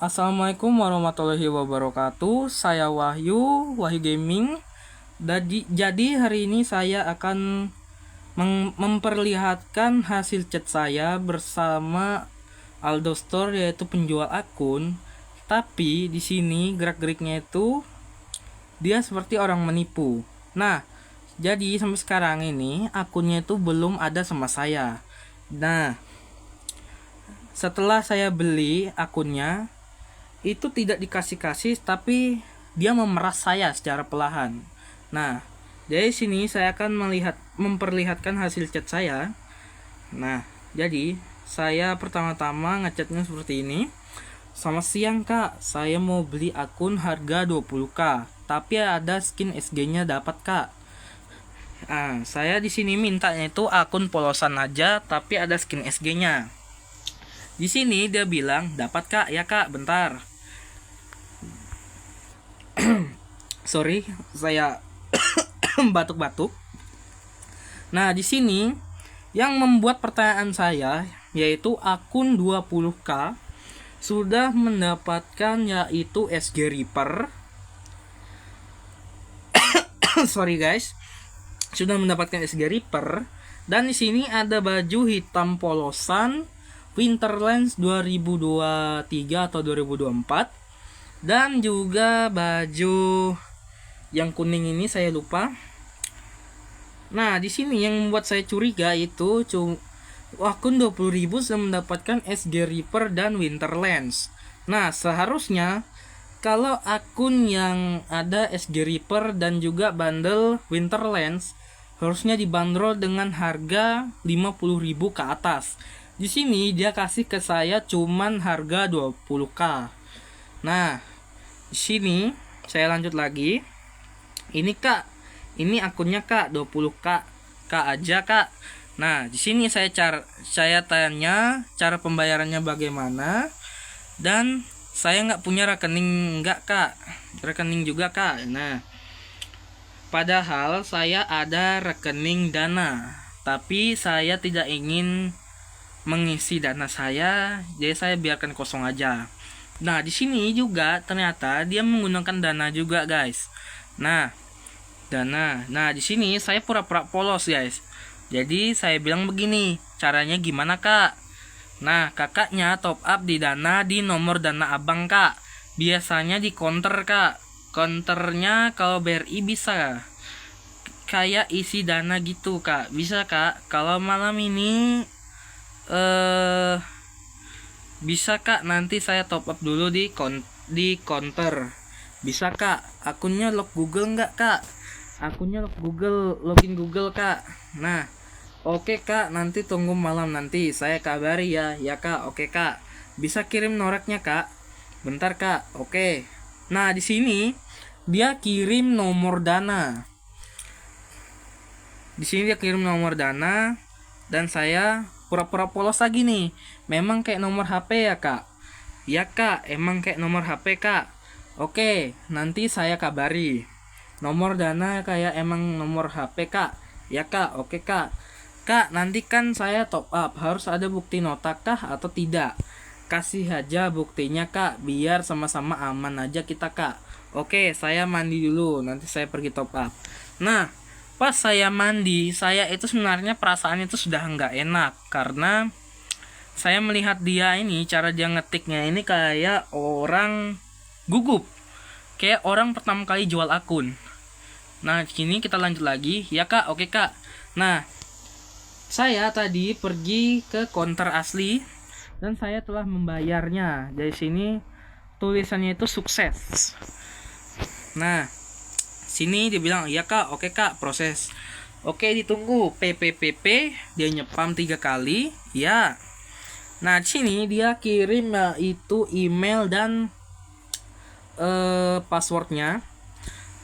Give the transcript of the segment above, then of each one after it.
Assalamualaikum warahmatullahi wabarakatuh. Saya Wahyu Gaming. Jadi hari ini saya akan memperlihatkan hasil chat saya bersama Aldo Store, yaitu penjual akun. Tapi di sini gerak-geriknya itu dia seperti orang menipu. Nah, jadi sampai sekarang ini akunnya itu belum ada sama saya. Nah, setelah saya beli akunnya, itu tidak dikasih-kasih, tapi dia memeras saya secara perlahan. Nah, dari sini saya akan memperlihatkan hasil chat saya. Nah, jadi saya pertama-tama ngechatnya seperti ini. Selamat siang kak, saya mau beli akun harga 20k, tapi ada skin SG-nya dapat kak. Nah, saya di sini mintanya itu akun polosan aja, tapi ada skin SG-nya. Di sini dia bilang dapat kak, ya kak, bentar. Sorry, saya batuk-batuk. Nah, di sini yang membuat pertanyaan saya yaitu akun 20k sudah mendapatkan yaitu SG Reaper. Sorry guys. Sudah mendapatkan SG Reaper dan di sini ada baju hitam polosan Winterlands 2023 atau 2024 dan juga baju yang kuning ini saya lupa. Nah, di sini yang membuat saya curiga itu akun 20.000 sudah mendapatkan SG Reaper dan Winterlands. Nah, seharusnya kalau akun yang ada SG Reaper dan juga bundle Winterlands harusnya dibanderol dengan harga 50.000 ke atas. Di sini dia kasih ke saya cuman harga 20k. Nah, di sini saya lanjut lagi. Ini kak, ini akunnya kak 20k, kak aja kak. Nah, di sini saya tanya cara pembayarannya bagaimana, dan saya nggak punya rekening nggak kak, rekening juga kak. Nah, padahal saya ada rekening Dana, tapi saya tidak ingin mengisi dana saya, jadi saya biarkan kosong aja. Nah, di sini juga ternyata dia menggunakan Dana juga, guys. Nah, Dana. Nah, di sini saya pura-pura polos, guys. Jadi saya bilang begini, caranya gimana, Kak? Nah, kakaknya top up di Dana di nomor Dana Abang, Kak. Biasanya di counter, Kak. Counternya kalau BRI bisa kayak isi Dana gitu, Kak. Bisa, Kak. Kalau malam ini bisa, Kak. Nanti saya top up dulu di counter. Bisa, Kak. Akunnya log Google nggak, Kak? Akunnya login Google, Kak. Nah, oke, Kak. Nanti tunggu malam, nanti saya kabari ya. Ya, Kak. Oke, Kak. Bisa kirim noreknya, Kak? Bentar, Kak. Oke. Nah, di sini dia kirim nomor Dana. Di sini dia kirim nomor Dana dan saya pura-pura polos lagi nih. Memang kayak nomor HP ya, Kak? Ya, Kak. Emang kayak nomor HP, Kak. Oke, nanti saya kabari. Nomor Dana kayak emang nomor HP, Kak? Ya, Kak. Oke, Kak. Kak, nanti kan saya top up. Harus ada bukti nota kah atau tidak? Kasih aja buktinya, Kak. Biar sama-sama aman aja kita, Kak. Oke, saya mandi dulu. Nanti saya pergi top up. Nah, pas saya mandi, saya itu sebenarnya perasaan itu sudah nggak enak. Karena saya melihat dia ini, cara dia ngetiknya ini kayak orang gugup. Kayak orang pertama kali jual akun. Nah, kini kita lanjut lagi. Ya, Kak, oke, Kak. Nah, saya tadi pergi ke counter asli dan saya telah membayarnya. Dari sini tulisannya itu sukses. Nah, sini dia bilang, "Ya, Kak, oke, Kak, proses." Oke, ditunggu. PPPP dia nyepam 3 kali. Ya. Nah, sini dia kirim itu email dan passwordnya.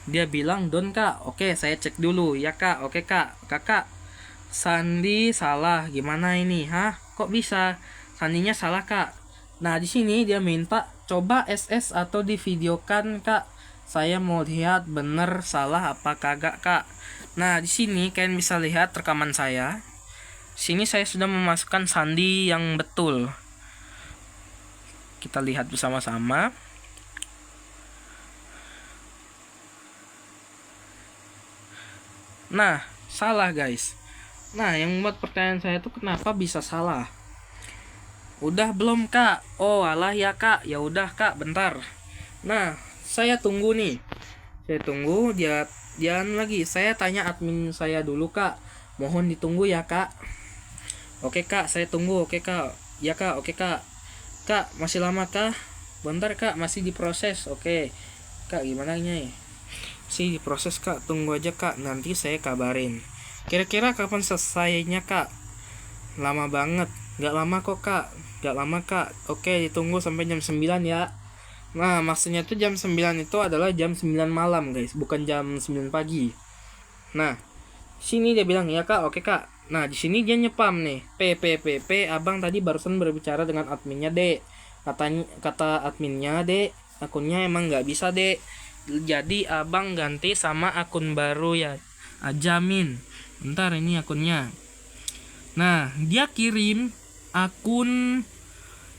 Dia bilang don, Kak. Oke, saya cek dulu. Ya, Kak. Oke, Kak. Kakak, sandi salah. Gimana ini? Hah? Kok bisa? Sandinya salah, Kak. Nah, di sini dia minta coba SS atau divideokan, Kak. Saya mau lihat bener salah apa kagak, Kak. Nah, di sini kalian bisa lihat rekaman saya. Sini saya sudah memasukkan sandi yang betul. kita lihat bersama-sama. Nah, salah guys. Nah, yang membuat pertanyaan saya itu kenapa bisa salah? Udah belum kak? Oh alah ya kak, ya udah kak, bentar. Nah, saya tunggu nih. Saya tunggu dia jangan lagi. Saya tanya admin saya dulu kak. Mohon ditunggu ya kak. Oke kak, saya tunggu. Oke kak. Ya kak, oke kak. Kak, masih lama kah? Bentar kak, masih diproses. Oke. Kak, gimana nih? Masih diproses kak, tunggu aja kak. Nanti saya kabarin. Kira-kira kapan selesainya kak? Lama banget. Gak lama kok kak. Gak lama kak. Oke, ditunggu sampai jam 9 ya. Nah, maksudnya tuh jam 9 itu adalah jam 9 malam guys, bukan jam 9 pagi. Nah, sini dia bilang ya kak, oke kak. Nah, di sini dia nyepam nih. Abang tadi barusan berbicara dengan adminnya, Dek. Kata adminnya, Dek, akunnya emang nggak bisa, Dek. Jadi abang ganti sama akun baru ya. Ajamin. Bentar, ini akunnya. Nah, dia kirim akun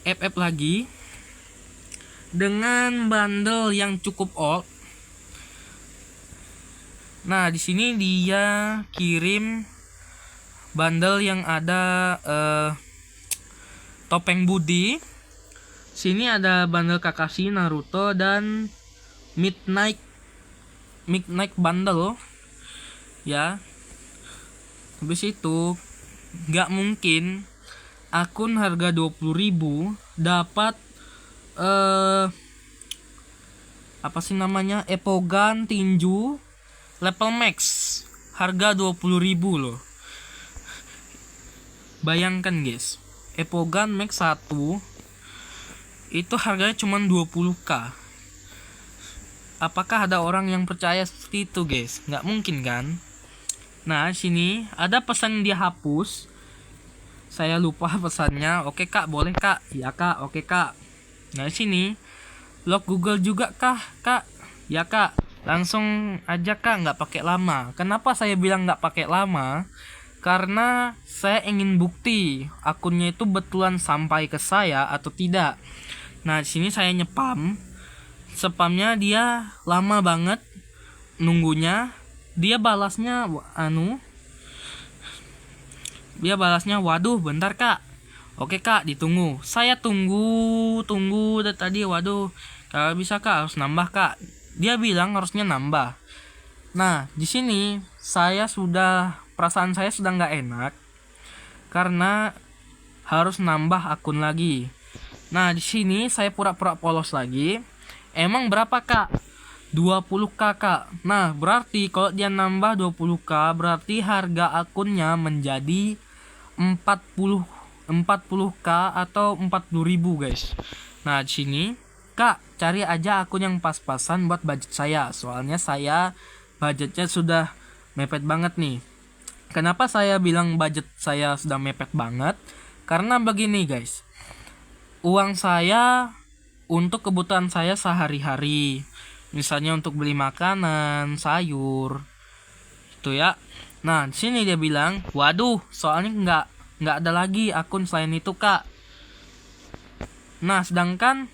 FF lagi dengan bundle yang cukup old. Nah, di sini dia kirim bundle yang ada Topeng Budi. Sini ada bundle Kakashi, Naruto, dan Midnight bundle. Ya. Habis itu nggak mungkin akun harga 20.000 dapat apa sih namanya, Epogan tinju level max harga 20.000 loh. Bayangkan guys, Epogan max 1 itu harganya cuma 20k. Apakah ada orang yang percaya seperti itu guys? Nggak mungkin kan. Nah, sini ada pesan yang dia hapus. Saya lupa pesannya. Oke kak, boleh kak. Ya kak, oke kak. Nah, sini log Google juga kah kak? Ya kak. Langsung aja kak, nggak pakai lama. Kenapa saya bilang nggak pakai lama? Karena saya ingin bukti akunnya itu betulan sampai ke saya atau tidak. Nah, di sini saya nyepam. Spamnya dia lama banget nunggunya. Dia balasnya waduh bentar kak. Oke kak, ditunggu. Saya tunggu dari tadi. Waduh, kalau bisa kak harus nambah kak. Dia bilang harusnya nambah. Nah, di sini perasaan saya sudah nggak enak karena harus nambah akun lagi. Nah, di sini saya pura-pura polos lagi. Emang berapa kak? 20k kak. Nah, berarti kalau dia nambah 20k berarti harga akunnya menjadi 40k atau 40.000 guys. Nah, di sini kak, cari aja akun yang pas-pasan buat budget saya. Soalnya saya budgetnya sudah mepet banget nih. Kenapa saya bilang budget saya sudah mepet banget? Karena begini guys, uang saya untuk kebutuhan saya sehari-hari, misalnya untuk beli makanan, sayur, itu ya. Nah, di sini dia bilang, waduh, soalnya nggak ada lagi akun selain itu kak. Nah, sedangkan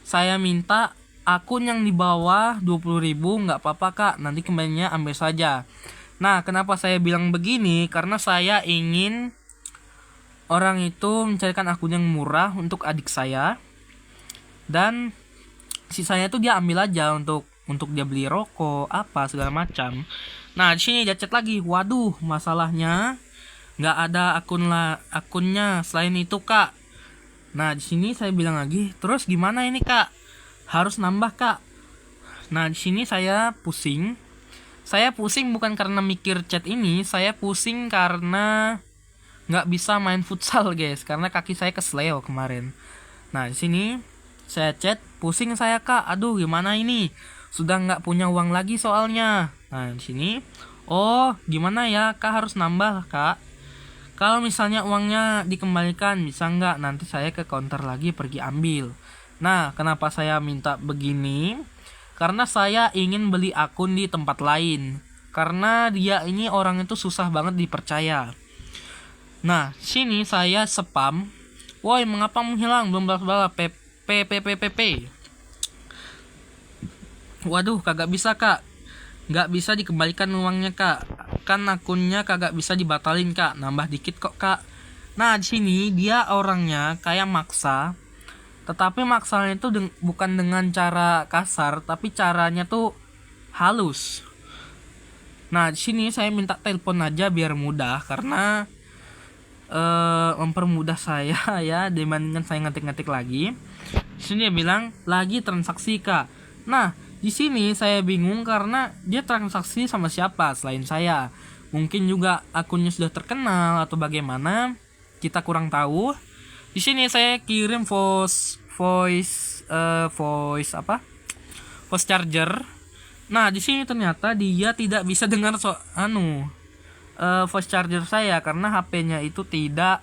saya minta akun yang di bawah 20.000 nggak apa-apa kak, nanti kembalinya ambil saja. Nah, kenapa saya bilang begini? Karena saya ingin orang itu mencarikan akun yang murah untuk adik saya. Dan sisanya itu dia ambil aja untuk dia beli rokok, apa segala macam. Nah, di sini dia chat lagi. Waduh, masalahnya nggak ada akunnya selain itu, Kak. Nah, di sini saya bilang lagi, terus gimana ini, Kak? Harus nambah, Kak. Nah, di sini saya pusing. Saya pusing bukan karena mikir chat ini, saya pusing karena nggak bisa main futsal, guys, karena kaki saya kesleo kemarin. Nah, di sini saya chat, pusing saya kak, aduh gimana ini, sudah nggak punya uang lagi soalnya. Nah, di sini, oh gimana ya kak, harus nambah kak. Kalau misalnya uangnya dikembalikan bisa nggak, nanti saya ke counter lagi pergi ambil. Nah, kenapa saya minta begini? Karena saya ingin beli akun di tempat lain. Karena dia ini orang itu susah banget dipercaya. Nah, sini saya spam. Woi, mengapa menghilang? Belum balas PPPPP. Waduh, kagak bisa kak, nggak bisa dikembalikan uangnya kak, kan akunnya kagak bisa dibatalin kak, nambah dikit kok kak. Nah di sini dia orangnya kayak maksa, tetapi maksanya itu bukan dengan cara kasar, tapi caranya tuh halus. Nah di sini saya minta telepon aja biar mudah, karena mempermudah saya ya dibandingkan saya ngetik-ngetik lagi. Di sini dia bilang lagi transaksi kak. Nah di sini saya bingung karena dia transaksi sama siapa selain saya. Mungkin juga akunnya sudah terkenal atau bagaimana, kita kurang tahu. Di sini saya kirim voice charger. Nah, di sini ternyata dia tidak bisa dengar voice charger saya karena HP-nya itu tidak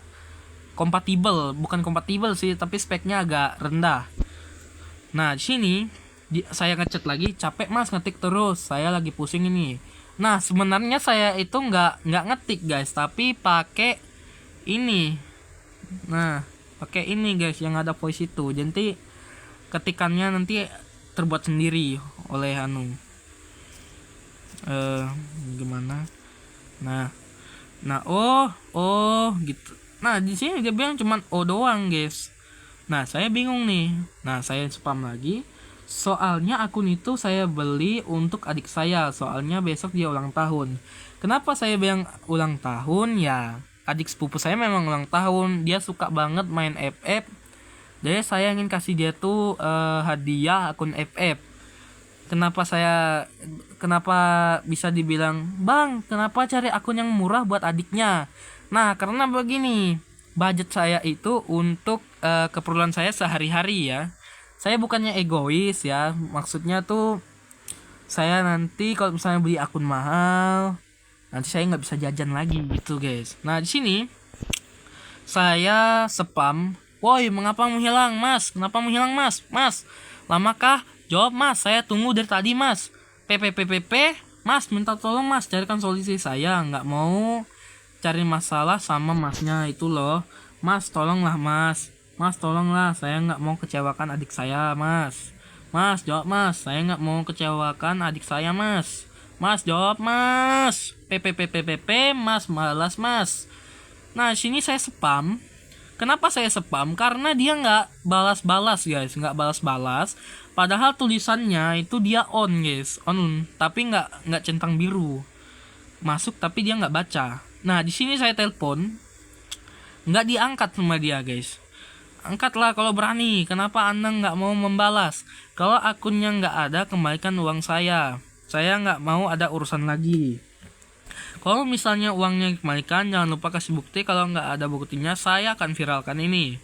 kompatibel, bukan kompatibel sih, tapi speknya agak rendah. Nah, di sini saya ngechat lagi, capek mas ngetik terus, saya lagi pusing ini. Nah sebenarnya saya itu nggak ngetik guys, tapi pakai ini. Nah pakai ini guys yang ada voice itu, jadi ketikannya nanti terbuat sendiri oleh gimana. Nah oh gitu. Nah di sini dia bilang cuman oh doang guys. Nah saya bingung nih. Nah saya spam lagi. Soalnya akun itu saya beli untuk adik saya, soalnya besok dia ulang tahun. Kenapa saya bilang ulang tahun? Ya, adik sepupu saya memang ulang tahun. Dia suka banget main FF. Jadi saya ingin kasih dia tuh hadiah akun FF. Kenapa bisa dibilang, "Bang, kenapa cari akun yang murah buat adiknya?" Nah, karena begini, budget saya itu untuk keperluan saya sehari-hari ya. Saya bukannya egois ya, maksudnya tuh saya nanti kalau misalnya beli akun mahal, nanti saya nggak bisa jajan lagi gitu guys. Nah di sini saya spam, woi mengapa menghilang mas? Kenapa menghilang mas? Mas, lamakah? Jawab mas, saya tunggu dari tadi mas. PPPPP, mas minta tolong mas carikan solusi, saya nggak mau cari masalah sama masnya itu loh. Mas tolonglah mas. Mas tolonglah, saya nggak mau kecewakan adik saya mas. Mas jawab mas, saya nggak mau kecewakan adik saya mas. Mas jawab mas. PPPPP mas malas mas. Nah sini saya spam. Kenapa saya spam? Karena dia nggak balas-balas guys, nggak balas-balas. Padahal tulisannya itu dia on guys, on, tapi nggak centang biru. Masuk tapi dia nggak baca. Nah di sini saya telepon, nggak diangkat sama dia guys. Angkatlah kalau berani. Kenapa anda nggak mau membalas? Kalau akunnya nggak ada, kembalikan uang saya. Saya nggak mau ada urusan lagi. Kalau misalnya uangnya dikembalikan, jangan lupa kasih bukti. Kalau nggak ada buktinya, saya akan viralkan ini.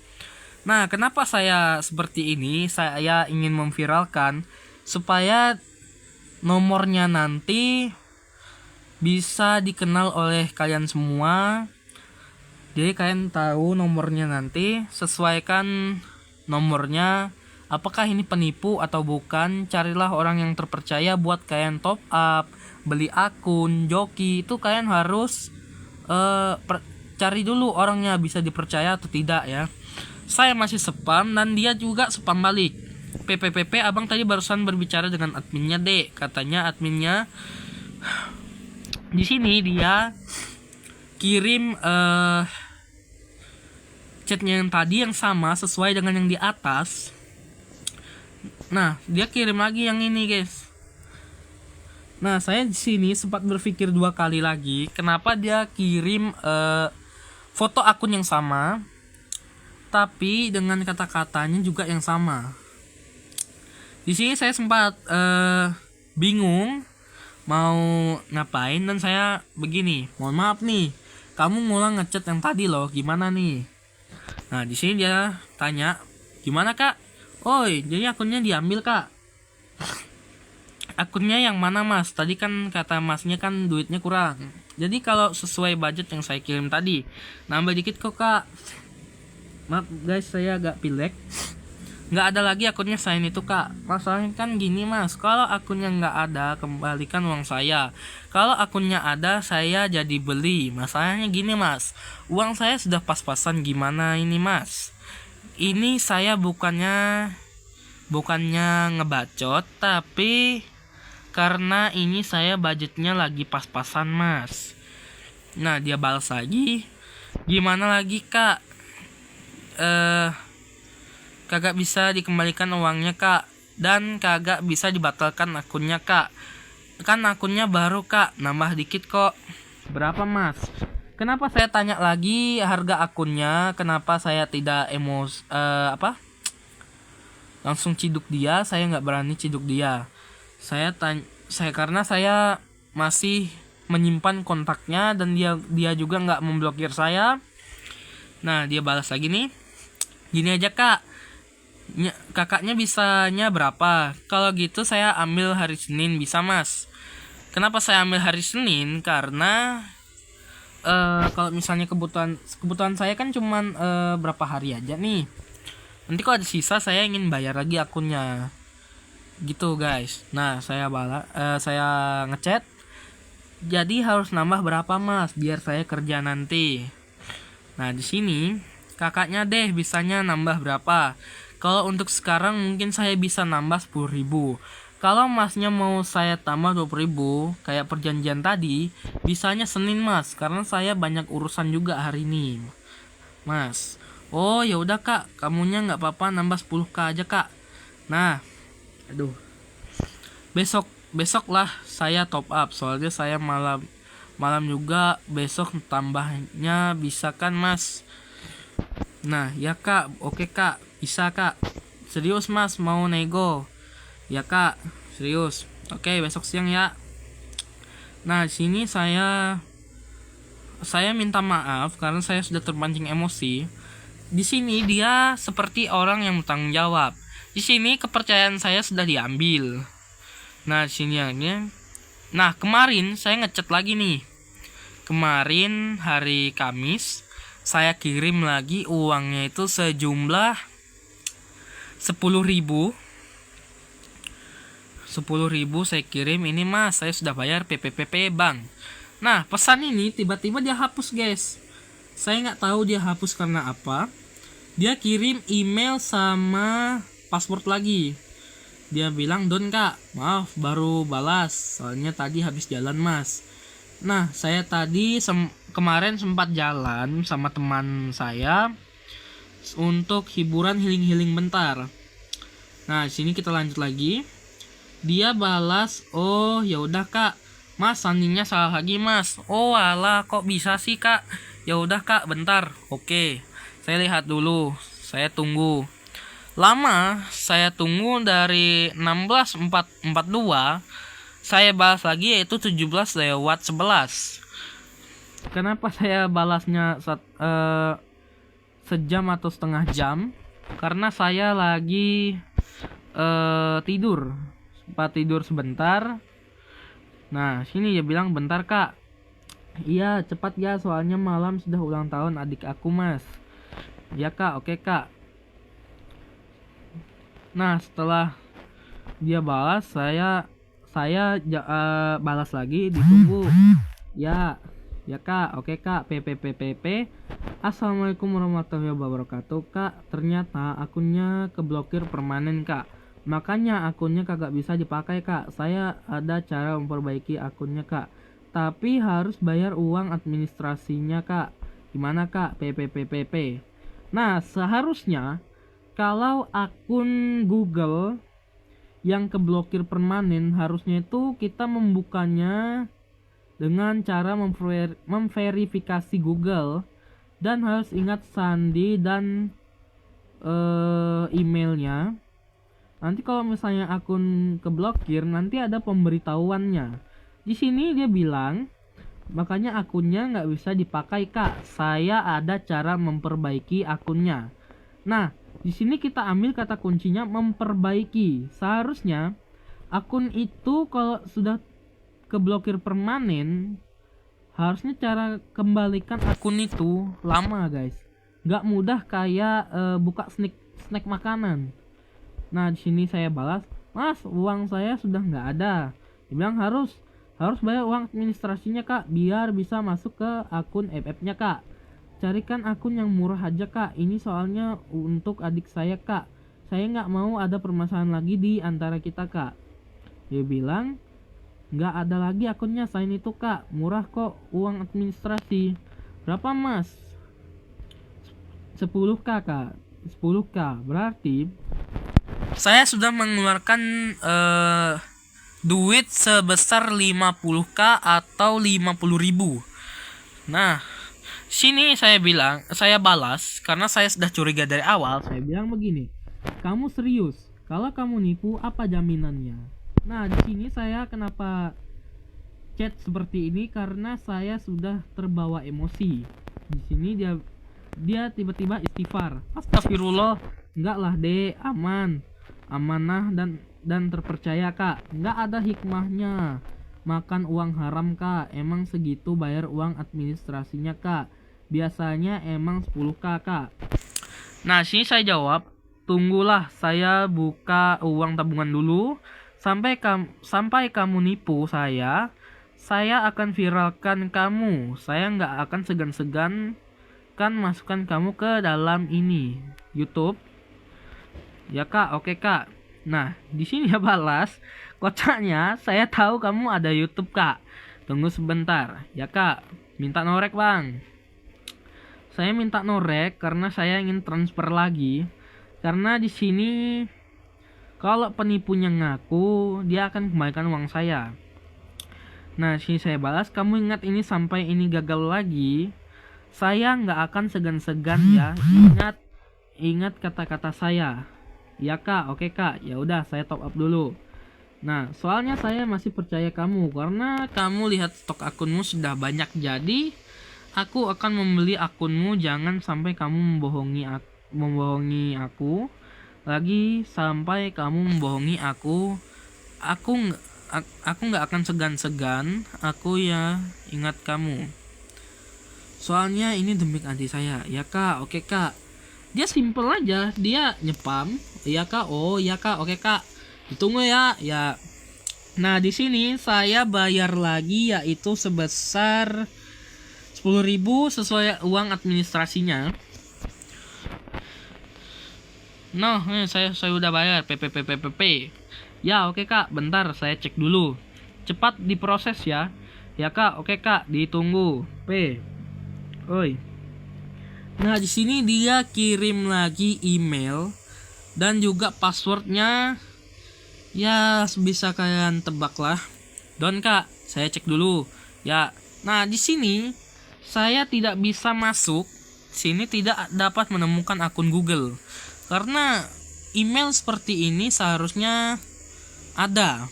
Nah, kenapa saya seperti ini? Saya ingin memviralkan supaya nomornya nanti bisa dikenal oleh kalian semua. Jadi kalian tahu nomornya nanti, sesuaikan nomornya. Apakah ini penipu atau bukan? Carilah orang yang terpercaya buat kalian top up, beli akun, joki. Itu kalian harus cari dulu orangnya bisa dipercaya atau tidak ya. Saya masih spam dan dia juga spam balik. PPPP, abang tadi barusan berbicara dengan adminnya dek. Katanya adminnya di sini dia kirim chatnya yang tadi yang sama sesuai dengan yang di atas. Nah dia kirim lagi yang ini guys. Nah saya di sini sempat berpikir 2 kali lagi kenapa dia kirim foto akun yang sama tapi dengan kata-katanya juga yang sama. Di sini saya sempat bingung mau ngapain dan saya begini, mohon maaf nih, kamu ngulang ngechat yang tadi loh, gimana nih? Nah di sini dia tanya, gimana kak? Oi, jadi akunnya diambil kak? Akunnya yang mana mas? Tadi kan kata masnya kan duitnya kurang. Jadi kalau sesuai budget yang saya kirim tadi, nambah dikit kok kak. Maaf guys, saya agak pilek. Nggak ada lagi akunnya selain itu kak. Masalahnya kan gini mas, kalau akunnya nggak ada, kembalikan uang saya. Kalau akunnya ada, saya jadi beli. Masalahnya gini mas, uang saya sudah pas-pasan, gimana ini mas? ini saya bukannya ngebacot, tapi karena ini saya budgetnya lagi pas-pasan mas. Nah dia balas lagi, gimana lagi kak, kagak bisa dikembalikan uangnya kak, dan kagak bisa dibatalkan akunnya kak, kan akunnya baru kak, nambah dikit kok. Berapa mas? Kenapa saya tanya lagi harga akunnya? Kenapa saya tidak langsung ciduk dia? Saya nggak berani ciduk dia. Karena saya masih menyimpan kontaknya, dan dia juga nggak memblokir saya. Nah dia balas lagi nih, gini aja kak, kakaknya bisanya berapa? Kalau gitu saya ambil hari Senin, bisa mas? Kenapa saya ambil hari Senin? Karena kalau misalnya kebutuhan saya kan cuman berapa hari aja nih. Nanti kalau ada sisa saya ingin bayar lagi akunnya. Gitu guys. Nah, saya ngechat. Jadi harus nambah berapa mas biar saya kerja nanti. Nah, di sini kakaknya deh bisanya nambah berapa. Kalau untuk sekarang mungkin saya bisa nambah 10.000. Kalau masnya mau saya tambah 20.000 kayak perjanjian tadi, bisanya Senin mas, karena saya banyak urusan juga hari ini mas. Oh ya udah kak, kamunya nggak apa-apa nambah 10k aja kak. Nah aduh, besok lah saya top up, soalnya saya malam juga besok, tambahnya bisa kan mas? Nah ya kak, oke kak, bisa kak. Serius mas mau nego? Ya kak, serius. Oke, besok siang ya. Nah, sini saya minta maaf karena saya sudah terpancing emosi. Di sini dia seperti orang yang bertanggung jawab. Di sini kepercayaan saya sudah diambil. Nah, sini yang. Nah, kemarin saya ngechat lagi nih. Kemarin hari Kamis saya kirim lagi uangnya itu sejumlah 10.000 saya kirim. Ini mas, saya sudah bayar PPPP bank. Nah pesan ini tiba-tiba dia hapus guys. Saya nggak tahu dia hapus karena apa. Dia kirim email sama password lagi. Dia bilang, don kak, maaf baru balas, soalnya tadi habis jalan mas. Nah saya tadi kemarin sempat jalan sama teman saya untuk hiburan, healing bentar. Nah sini kita lanjut lagi. Dia balas, oh ya udah kak, mas sandinya salah lagi mas. Oh alah, kok bisa sih kak? Ya udah kak, bentar. Oke, saya lihat dulu, saya tunggu. Lama saya tunggu, dari 16.42 saya balas lagi, yaitu 17:11. Kenapa saya balasnya sejam atau setengah jam? Karena saya lagi tidur sebentar. Nah sini dia bilang, bentar kak. Iya cepat ya, soalnya malam sudah ulang tahun adik aku mas. Ya kak, oke kak. Nah setelah dia balas, saya balas lagi, ditunggu. Ya kak, oke kak. PPPPP. Assalamualaikum warahmatullahi wabarakatuh kak. Ternyata akunnya keblokir permanen kak. Makanya akunnya kagak bisa dipakai kak. Saya ada cara memperbaiki akunnya kak, tapi harus bayar uang administrasinya kak. Gimana kak? PPPPP. Nah seharusnya kalau akun Google yang keblokir permanen, harusnya itu kita membukanya dengan cara memverifikasi Google, dan harus ingat sandi dan emailnya. Nanti kalau misalnya akun keblokir, nanti ada pemberitahuannya. Di sini dia bilang, makanya akunnya nggak bisa dipakai kak. Saya ada cara memperbaiki akunnya. Nah, di sini kita ambil kata kuncinya memperbaiki. Seharusnya akun itu kalau sudah keblokir permanen, harusnya cara kembalikan akun itu lama guys. Nggak mudah kayak buka snack makanan. Nah di sini saya balas, mas uang saya sudah nggak ada. Dia bilang harus bayar uang administrasinya kak, biar bisa masuk ke akun FF-nya kak. carikan akun yang murah aja kak, ini soalnya untuk adik saya kak, saya nggak mau ada permasalahan lagi di antara kita kak. Dia bilang, nggak ada lagi akunnya selain itu kak, murah kok uang administrasi. Berapa mas? 10k kak. 10k berarti saya sudah mengeluarkan duit sebesar 50k atau 50.000. Nah, sini saya balas karena saya sudah curiga dari awal. Saya bilang begini, kamu serius? Kalau kamu nipu, apa jaminannya? Nah, di sini saya kenapa chat seperti ini karena saya sudah terbawa emosi. Di sini dia tiba-tiba istighfar. Astagfirullah, enggak lah dek, amanah dan terpercaya kak, enggak ada hikmahnya makan uang haram kak, emang segitu bayar uang administrasinya kak, biasanya emang 10k kak. Nah sini saya jawab, tunggulah saya buka uang tabungan dulu, sampai kamu nipu saya akan viralkan kamu, saya nggak akan segan-segan kan masukkan kamu ke dalam ini YouTube. Ya kak, oke kak. Nah, di sini ya balas, kocaknya saya tahu kamu ada YouTube kak. Tunggu sebentar. Ya kak, minta norek bang. Saya minta norek karena saya ingin transfer lagi. Karena di sini kalau penipunya ngaku, dia akan kembalikan uang saya. Nah, sini saya balas, kamu ingat ini sampai ini gagal lagi, saya nggak akan segan-segan ya. Ingat kata-kata saya. Ya kak, oke kak, ya udah saya top up dulu. Nah, soalnya saya masih percaya kamu karena kamu lihat stok akunmu sudah banyak, jadi aku akan membeli akunmu. Jangan sampai kamu membohongi aku lagi, sampai kamu membohongi aku. Aku nggak akan segan-segan. Aku ya ingat kamu. Soalnya ini demi adik saya. Ya kak, oke kak. Dia simple aja, dia nyepam. Iya kak, oh iya kak, oke kak. Ditunggu ya, ya. Nah di sini saya bayar lagi yaitu sebesar 10.000 sesuai uang administrasinya. Nah, saya udah bayar PPPPP. Ya oke kak, bentar saya cek dulu. Cepat diproses ya. Ya kak, oke kak, ditunggu. Oi. Nah di sini dia kirim lagi email dan juga passwordnya. Ya bisa kalian tebak lah. Don kak, saya cek dulu. Ya. Nah di sini saya tidak bisa masuk. Sini tidak dapat menemukan akun Google karena email seperti ini seharusnya ada.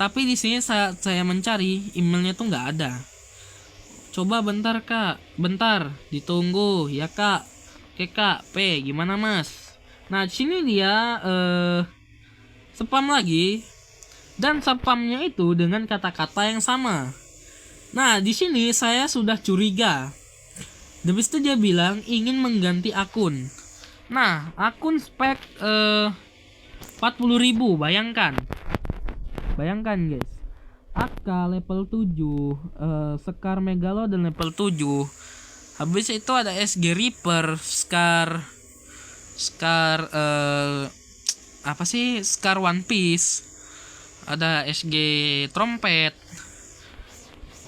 Tapi di sini saya mencari emailnya tuh nggak ada. Coba bentar kak, bentar, ditunggu ya kak. Oke kak, gimana mas? Nah di sini dia spam lagi, dan spamnya itu dengan kata-kata yang sama. Nah di sini saya sudah curiga. Habis itu dia bilang ingin mengganti akun. Nah akun spek 40.000, bayangkan guys. AK level 7, Scar Megalo dan level 7. Habis itu ada SG Reaper, Scar apa sih? Scar One Piece. Ada SG Trompet.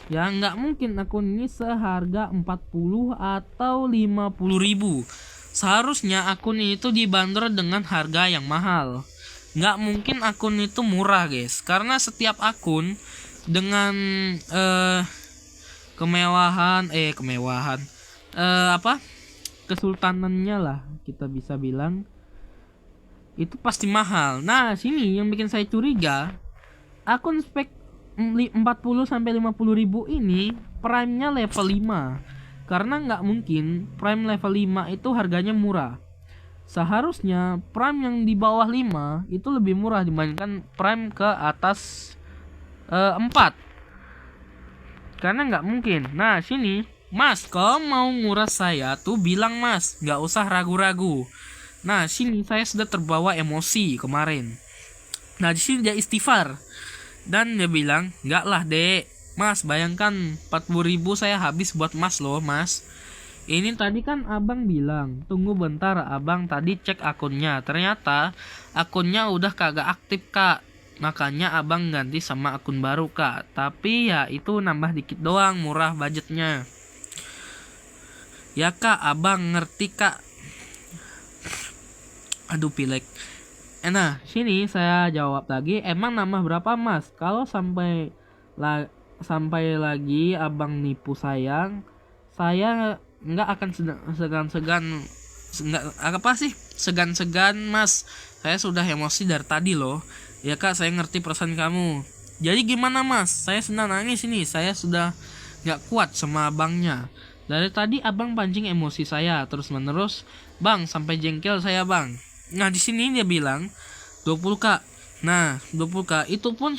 Ya nggak mungkin akun ini seharga 40 atau 50.000. Seharusnya akun itu dibanderol dengan harga yang mahal. Nggak mungkin akun itu murah guys, karena setiap akun dengan kemewahan kesultanannya lah kita bisa bilang, itu pasti mahal. Nah sini yang bikin saya curiga, akun spek 40 sampai 50.000 ini prime-nya level 5. Karena nggak mungkin prime level 5 itu harganya murah. Seharusnya prime yang di bawah 5 itu lebih murah dibandingkan prime ke atas 4. Karena nggak mungkin. Nah sini, mas kalau mau nguras saya tuh bilang mas, nggak usah ragu-ragu. Nah sini saya sudah terbawa emosi kemarin. Nah di sini dia istighfar dan dia bilang, nggak lah dek, mas bayangkan 40.000 saya habis buat mas loh mas. Ini tadi kan abang bilang, tunggu bentar, abang tadi cek akunnya. Ternyata akunnya udah kagak aktif kak. Makanya abang ganti sama akun baru kak. Tapi ya itu nambah dikit doang, murah budgetnya. Ya kak, abang ngerti kak. Aduh pilek. Nah, sini saya jawab lagi, emang nambah berapa mas? Kalau sampai lagi abang nipu saya nggak akan segan-segan, nggak apa sih, segan-segan mas. Saya sudah emosi dari tadi loh. Ya kak, saya ngerti perasaan kamu. Jadi gimana mas? Saya sedang nangis ini. Saya sudah nggak kuat sama abangnya. Dari tadi abang pancing emosi saya terus menerus, bang, sampai jengkel saya bang. Nah di sini dia bilang 20k. Nah 20k itu pun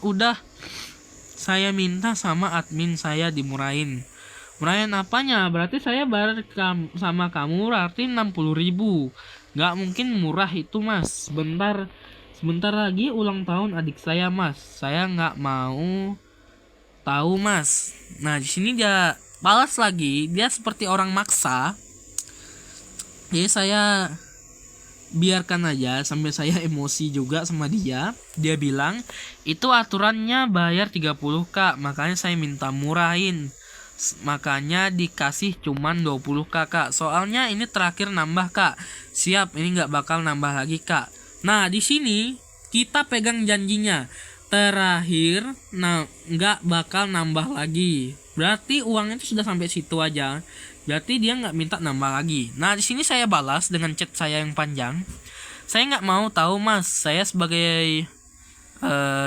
udah saya minta sama admin saya dimurahin. Murahin apanya? Berarti saya bayar sama kamu berarti 60.000. Nggak mungkin murah itu mas. Sebentar lagi ulang tahun adik saya mas. Saya nggak mau tahu mas. Nah di sini dia balas lagi. Dia seperti orang maksa. Jadi saya biarkan aja sampai saya emosi juga sama dia. Dia bilang itu aturannya bayar 30k, makanya saya minta murahin. Makanya dikasih cuman 20k kak. Soalnya ini terakhir nambah kak. Siap, ini nggak bakal nambah lagi kak. Nah di sini kita pegang janjinya. Terakhir, nah nggak bakal nambah lagi. Berarti uangnya itu sudah sampai situ aja. Berarti dia nggak minta nambah lagi. Nah di sini saya balas dengan chat saya yang panjang. Saya nggak mau tahu mas. Saya sebagai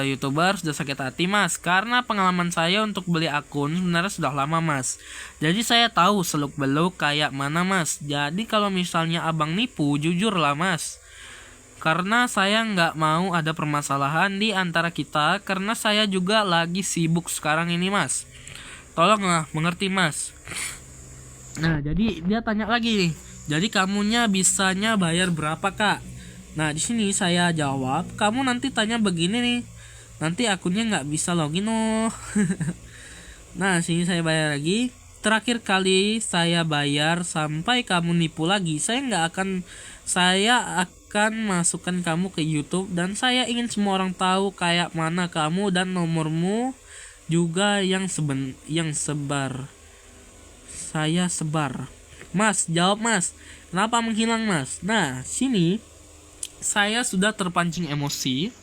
YouTuber sudah sakit hati mas. Karena pengalaman saya untuk beli akun sebenarnya sudah lama mas. Jadi saya tahu seluk beluk kayak mana mas. Jadi kalau misalnya abang nipu, jujur lah mas. Karena saya nggak mau ada permasalahan di antara kita. Karena saya juga lagi sibuk sekarang ini mas. Tolonglah mengerti mas. Nah jadi dia tanya lagi nih. Jadi kamunya bisanya bayar berapa kak? Nah di sini saya jawab, kamu nanti tanya begini nih, nanti akunnya nggak bisa login oh. Nah sini saya bayar lagi. Terakhir kali saya bayar sampai kamu nipu lagi. Saya akan masukkan kamu ke YouTube dan saya ingin semua orang tahu kayak mana kamu dan nomormu juga yang sebar. Saya sebar. Mas, jawab mas. Kenapa menghilang mas? Nah, sini saya sudah terpancing emosi.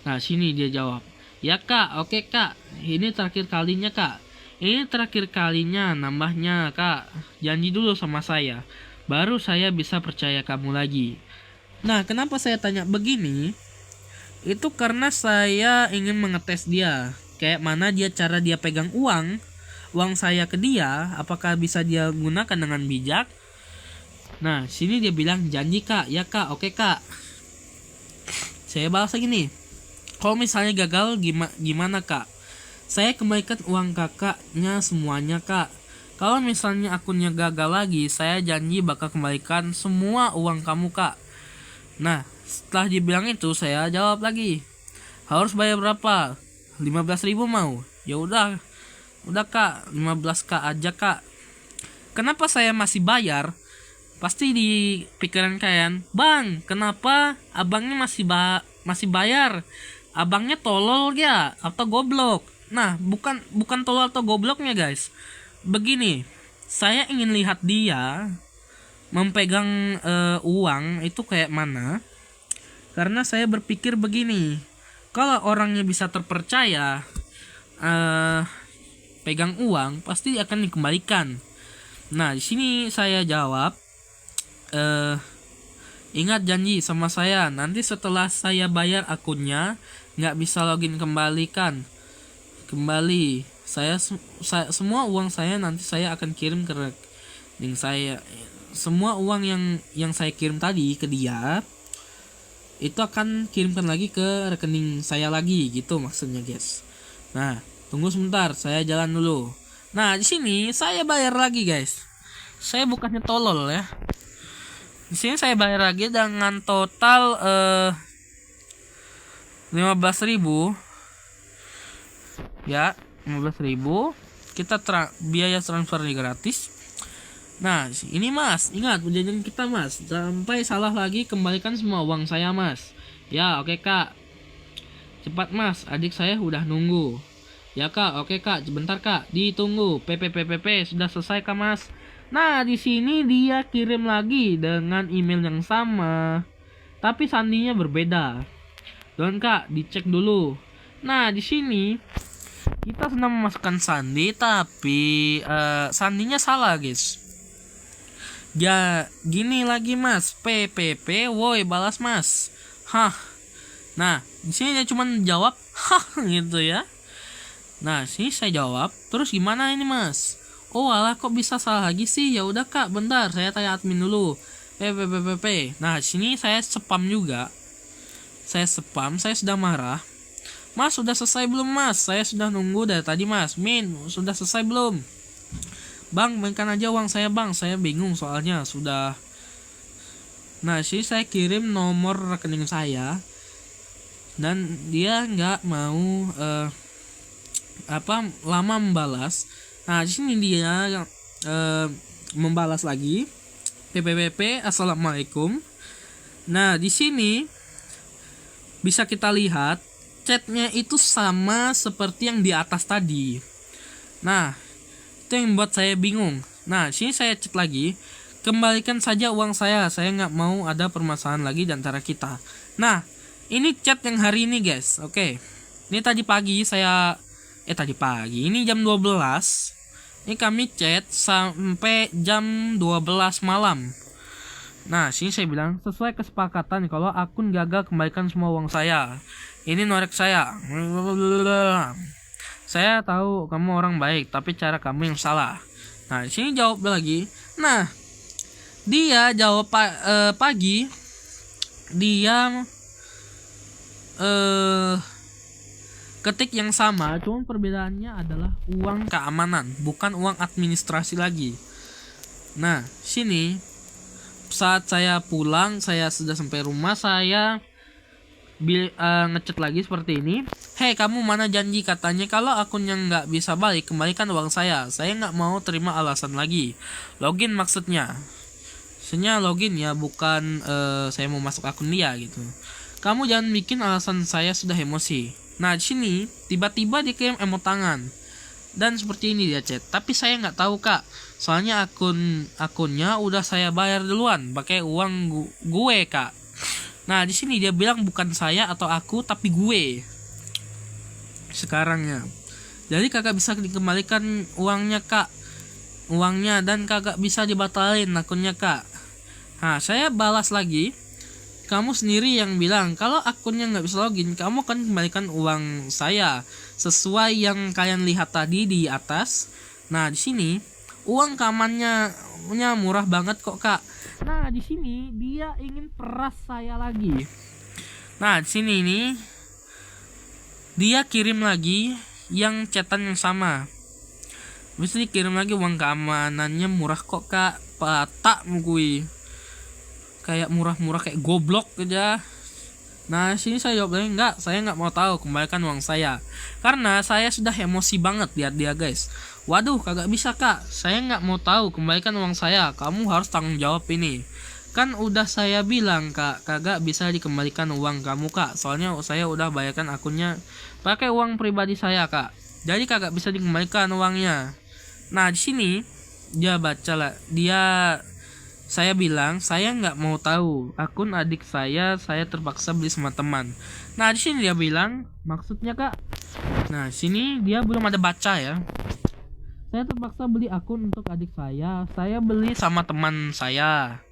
Nah, sini dia jawab. Ya kak, oke kak. Ini terakhir kalinya kak. Ini terakhir kalinya nambahnya kak. Janji dulu sama saya. Baru saya bisa percaya kamu lagi. Nah, kenapa saya tanya begini? Itu karena saya ingin mengetes dia. Kayak mana cara dia pegang uang saya ke dia, apakah bisa dia gunakan dengan bijak. Nah sini dia bilang janji kak. Ya kak, oke kak. Saya balas lagi nih, kalau misalnya gagal gimana kak? Saya kembalikan uang kakaknya semuanya kak. Kalau misalnya akunnya gagal lagi, saya janji bakal kembalikan semua uang kamu kak. Nah setelah dibilang itu saya jawab lagi, harus bayar berapa? 15.000 mau? Ya udah kak, 15k aja kak. Kenapa saya masih bayar? Pasti di pikiran kalian, bang, kenapa abangnya masih bayar? Abangnya tolol ya atau goblok? Nah, bukan tolol atau gobloknya guys. Begini, saya ingin lihat dia memegang uang itu kayak mana. Karena saya berpikir begini, kalau orangnya bisa terpercaya, pegang uang pasti akan dikembalikan. Nah di sini saya jawab, ingat janji sama saya, nanti setelah saya bayar akunnya nggak bisa login kembali. Saya semua uang saya nanti saya akan kirim ke rekening saya. Semua uang yang saya kirim tadi ke dia itu akan kirimkan lagi ke rekening saya lagi, gitu maksudnya guys. Nah tunggu sebentar, saya jalan dulu. Nah di sini saya bayar lagi guys. Saya bukannya tolol ya. Di sini saya bayar lagi dengan total 15.000. Ya, 15.000. biaya transfernya gratis. Nah, ini Mas, ingat perjanjian kita Mas. Sampai salah lagi kembalikan semua uang saya Mas. Ya, oke Kak. Cepat Mas, adik saya udah nunggu. Ya Kak, oke Kak, sebentar Kak, ditunggu. PPPPP sudah selesai Kak Mas. Nah, di sini dia kirim lagi dengan email yang sama, tapi sandinya berbeda. Dan Kak, dicek dulu. Nah, di sini kita sedang memasukkan sandi, tapi sandinya salah guys. Ya, gini lagi Mas, PPP, woi balas Mas. Hah. Nah, di sini dia cuma jawab, hah gitu ya. Nah, sini saya jawab, terus gimana ini Mas? Oh alah, kok bisa salah lagi sih? Ya udah Kak, bentar, saya tanya admin dulu. PPPPP. Nah, sini saya spam juga. Saya sudah marah. Mas, sudah selesai belum Mas? Saya sudah nunggu dari tadi Mas. Sudah selesai belum? Bang, berikan aja uang saya Bang. Saya bingung soalnya sudah. Nah, sini saya kirim nomor rekening saya. Dan dia nggak mau lama membalas. Nah, di sini dia membalas lagi. PPPP, assalamualaikum. Nah, di sini bisa kita lihat chatnya itu sama seperti yang di atas tadi. Nah, itu yang membuat saya bingung. Nah, sini saya chat lagi, kembalikan saja uang saya nggak mau ada permasalahan lagi di antara kita. Nah, ini chat yang hari ini guys. Oke. Ini tadi pagi ini jam 12. Ini kami chat sampai jam 12 malam. Nah, sini saya bilang, sesuai kesepakatan kalau akun gagal kembalikan semua uang saya. Ini norek saya. Saya tahu kamu orang baik, tapi cara kamu yang salah. Nah, di sini jawab lagi. Nah, dia jawab pagi. Dia ketik yang sama, cuma perbedaannya adalah uang keamanan, bukan uang administrasi lagi. Nah, sini saat saya pulang, saya sudah sampai rumah, saya ngechat lagi seperti ini. Hei, kamu mana janji katanya kalau akunnya nggak bisa balik, kembalikan uang saya nggak mau terima alasan lagi. Login maksudnya. Maksudnya login ya, bukan saya mau masuk akun dia gitu. Kamu jangan bikin alasan saya sudah emosi. Nah, di sini tiba-tiba dia kirim emot tangan. Dan seperti ini dia chat. Tapi saya nggak tahu Kak. Soalnya akunnya udah saya bayar duluan pakai uang gue Kak. Nah, di sini dia bilang bukan saya atau aku tapi gue. Sekarangnya. Jadi kagak bisa dikembalikan uangnya Kak. Uangnya dan kagak bisa dibatalin akunnya Kak. Nah, saya balas lagi. Kamu sendiri yang bilang kalau akunnya nggak bisa login, kamu akan kembalikan uang saya sesuai yang kalian lihat tadi di atas. Nah, di sini uang keamannya murah banget kok Kak. Nah, di sini dia ingin peras saya lagi. Nah, di sini ini dia kirim lagi yang chatan yang sama. Bisa dikirim lagi uang keamanannya murah kok Kak. Patak mukui. Kayak murah-murah kayak goblok aja. Nah, sini saya jawabnya enggak, saya nggak mau tahu, kembalikan uang saya. Karena saya sudah emosi banget lihat dia guys. Waduh, kagak bisa Kak, saya nggak mau tahu, kembalikan uang saya. Kamu harus tanggung jawab ini. Kan udah saya bilang Kak, kagak bisa dikembalikan uang kamu Kak. Soalnya saya udah bayarkan akunnya pakai uang pribadi saya Kak. Jadi kagak bisa dikembalikan uangnya. Nah, di sini dia baca lah, saya bilang saya nggak mau tahu akun adik saya terpaksa beli sama teman. Nah, di sini dia bilang maksudnya Kak. Nah, sini dia belum ada baca ya. Saya terpaksa beli akun untuk adik saya beli sama teman saya.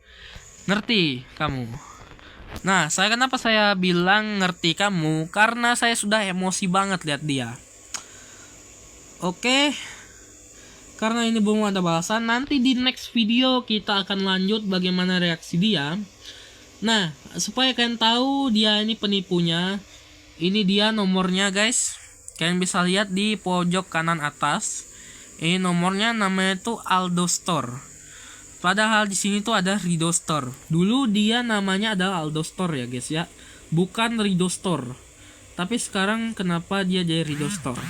Ngerti kamu? Nah, kenapa saya bilang ngerti kamu? Karena saya sudah emosi banget lihat dia. Oke. Karena ini belum ada balasan, nanti di next video kita akan lanjut bagaimana reaksi dia. Nah, supaya kalian tahu dia ini penipunya, ini dia nomornya guys. Kalian bisa lihat di pojok kanan atas. Ini nomornya, namanya itu Aldo Store. Padahal di sini tuh ada Rido Store. Dulu dia namanya adalah Aldo Store ya guys ya, bukan Rido Store. Tapi sekarang kenapa dia jadi Rido Store?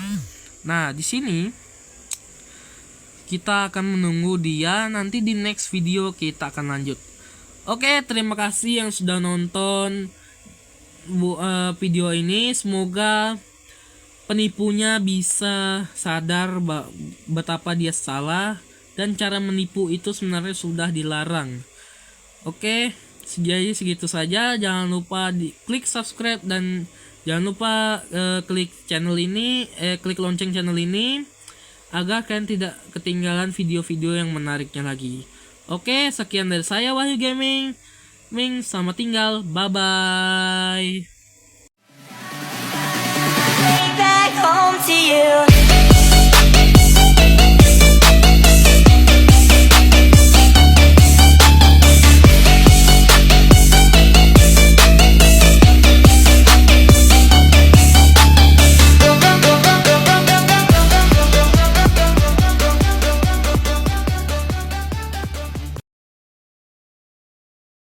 Nah, di sini kita akan menunggu dia. Nanti di next video kita akan lanjut. Oke, terima kasih yang sudah nonton video ini. Semoga penipunya bisa sadar betapa dia salah dan cara menipu itu sebenarnya sudah dilarang. Oke, jadi segitu saja. Jangan lupa klik subscribe dan jangan lupa klik channel ini, klik lonceng channel ini agar kalian tidak ketinggalan video-video yang menariknya lagi. Oke, sekian dari saya Wahyu Gaming. Selamat tinggal. Bye bye. Back home to you.